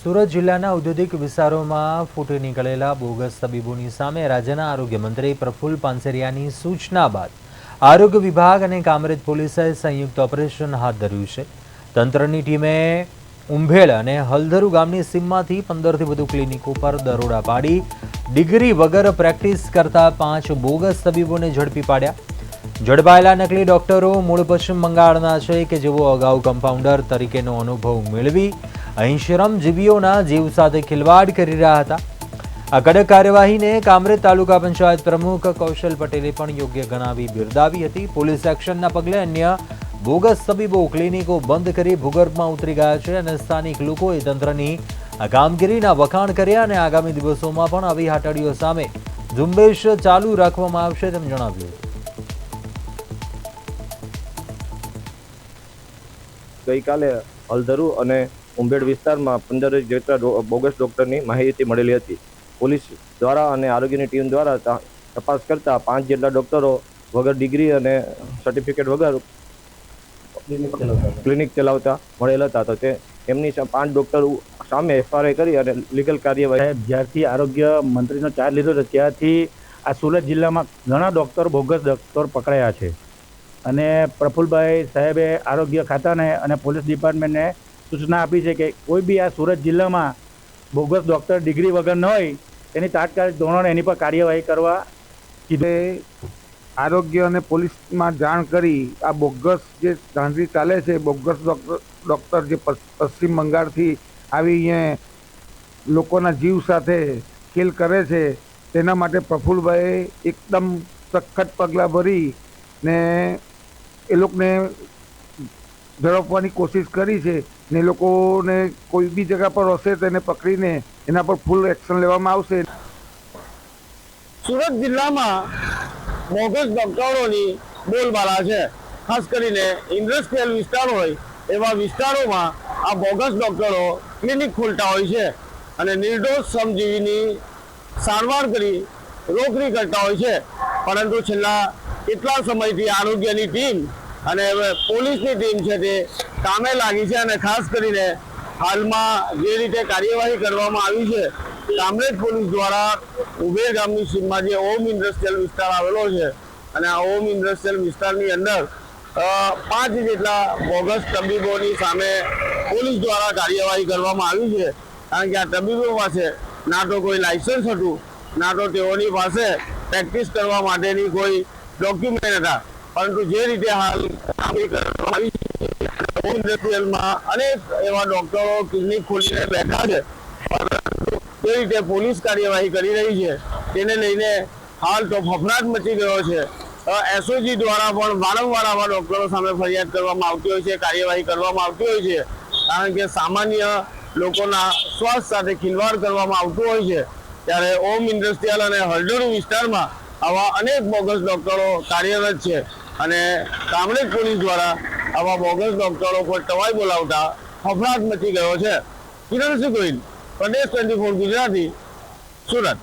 સુરત જિલ્લાના ઔદ્યોગિક વિસ્તારોમાં ફૂટી નીકળેલા બોગસ તબીબોની સામે રાજ્યના આરોગ્ય મંત્રી પ્રફુલ્લ પાનસેરિયાની સૂચના બાદ આરોગ્ય વિભાગ અને કામરેજ પોલીસે સંયુક્ત ઓપરેશન હાથ ધર્યું છે। તંત્રની ટીમે ઉંભેળ અને હલધરુ ગામની સીમમાંથી 15થી વધુ ક્લિનિકો પર દરોડા પાડી ડિગ્રી વગર પ્રેક્ટિસ કરતા 5 બોગસ તબીબોને ઝડપી પાડ્યા। ઝડપાયેલા નકલી ડોક્ટરો મૂળ પશ્ચિમ બંગાળના છે કે જેઓ અગાઉ કમ્પાઉન્ડર તરીકેનો અનુભવ મેળવી અહીં શ્રમજીવીઓના જીવ સાથે ખિલવાડ કરી રહ્યા હતા। આ કડક કાર્યવાહીને કામરેજ તાલુકા પંચાયત પ્રમુખ કૌશલ પટેલે પણ યોગ્ય ગણાવી બિરદાવી હતી। પોલીસ એક્શનના પગલે અન્ય બોગસ તબીબો ક્લિનિકો બંધ કરી ભૂગર્ભમાં ઉતરી ગયા છે અને સ્થાનિક લોકોએ તંત્રની આ કામગીરીના વખાણ કર્યા અને આગામી દિવસોમાં પણ આવી હાટડીઓ સામે ઝુંબેશ ચાલુ રાખવામાં આવશે તેમ જણાવ્યું। ગઈકાલે હલધરુ અને ઉંભેડ વિસ્તારમાં 15 જેટલા બોગસ ડોક્ટરની માહિતી મળેલી હતી। પોલીસ દ્વારા અને આરોગ્યની ટીમ દ્વારા તપાસ કરતા 5 જેટલા ડોક્ટરો વગર ડિગ્રી અને સર્ટિફિકેટ વગર ક્લિનિક ચલાવતા મળેલ હતા। તો તેમની 5 ડોક્ટર સામે એફઆઈઆર કરી અને લીગલ કાર્યવાહી। જ્યારથી આરોગ્ય મંત્રીનો ચાર્જ લીધો છે ત્યારથી આ સુરત જિલ્લામાં ઘણા બોગસ ડોક્ટર પકડાયા છે અને પ્રફુલ્લભાઈ સાહેબે આરોગ્ય ખાતાને અને પોલીસ ડિપાર્ટમેન્ટને સૂચના આપી છે કે કોઈ બી આ સુરત જિલ્લામાં બોગસ ડૉક્ટર ડિગ્રી વગર ન હોય તેની તાત્કાલિક ધોરણે એની પર કાર્યવાહી કરવા કીધું। આરોગ્ય અને પોલીસમાં જાણ કરી આ બોગસ જે ધાંધલી ચાલે છે, બોગસ ડૉક્ટર જે પશ્ચિમ બંગાળથી આવી અહીંયા લોકોના જીવ સાથે ખેલ કરે છે તેના માટે પ્રફુલ્લભાઈ એકદમ સખત પગલાં ભરી ને એ લોકોને ઝડપવાની કોશિશ કરી છે ને એ લોકોને કોઈ બી જગ્યા પર હશે તેને પકડીને એના પર ફૂલ એક્શન લેવામાં આવશે। સુરત જિલ્લામાં બોગસ ડોક્ટરોની બોલબાલા છે। ખાસ કરીને ઇન્ડસ્ટ્રીયલ વિસ્તાર હોય એવા વિસ્તારોમાં આ બોગસ ડોક્ટરો ક્લિનિક ખોલતા હોય છે અને નિર્દોષ શ્રમજીવીની સારવાર કરી રોકડી કરતા હોય છે। પરંતુ છેલ્લા કેટલા સમયથી આરોગ્યની ટીમ અને પોલીસની ટીમ છે તે કામે લાગી છે અને ખાસ કરીને હાલમાં જે રીતે કાર્યવાહી કરવામાં આવી છે કામરેજ પોલીસ દ્વારા ઉંભેર ગામની સીમમાં જે ઓમ ઇન્ડસ્ટ્રીયલ વિસ્તાર આવેલો છે અને આ ઓમ ઇન્ડસ્ટ્રીયલ વિસ્તારની અંદર 5 જેટલા બોગસ તબીબોની સામે પોલીસ દ્વારા કાર્યવાહી કરવામાં આવી છે। કારણ કે આ તબીબો પાસે ના તો કોઈ લાયસન્સ હતું, ના તો તેઓની પાસે પ્રેક્ટિસ કરવા માટેની કોઈ ડોક્યુમેન્ટ હતા। પરંતુ જે રીતે હાલ ઇન્ડસ્ટ્રીયલમાં અનેક એવા ડોક્ટરો ક્લિનિક ખોલીને બેઠા છે, પરંતુ જે રીતે પોલીસ કાર્યવાહી કરી રહી છે તેને લઈને હાલ તો ફફડાટ મચી ગયો છે। એસઓજી દ્વારા પણ વારંવાર આવા ડોક્ટરો સામે ફરિયાદ કરવામાં આવતી હોય છે, કાર્યવાહી કરવામાં આવતી હોય છે। કારણ કે સામાન્ય લોકોના સ્વાસ્થ્ય સાથે ખિલવાડ કરવામાં આવતું હોય છે ત્યારે ઓમ ઇન્ડસ્ટ્રીયલ અને હલધરુ વિસ્તારમાં આવા અનેક બોગસ ડોક્ટરો કાર્યરત છે અને કામરેજ પોલીસ દ્વારા આવા બોગસ ડોક્ટરો પર તવાઈ બોલાવતા ફફડાટ મચી ગયો છે। કિરણસિંહ ગોહિલ, પ્રદેશ 24 ગુજરાતી, સુરત।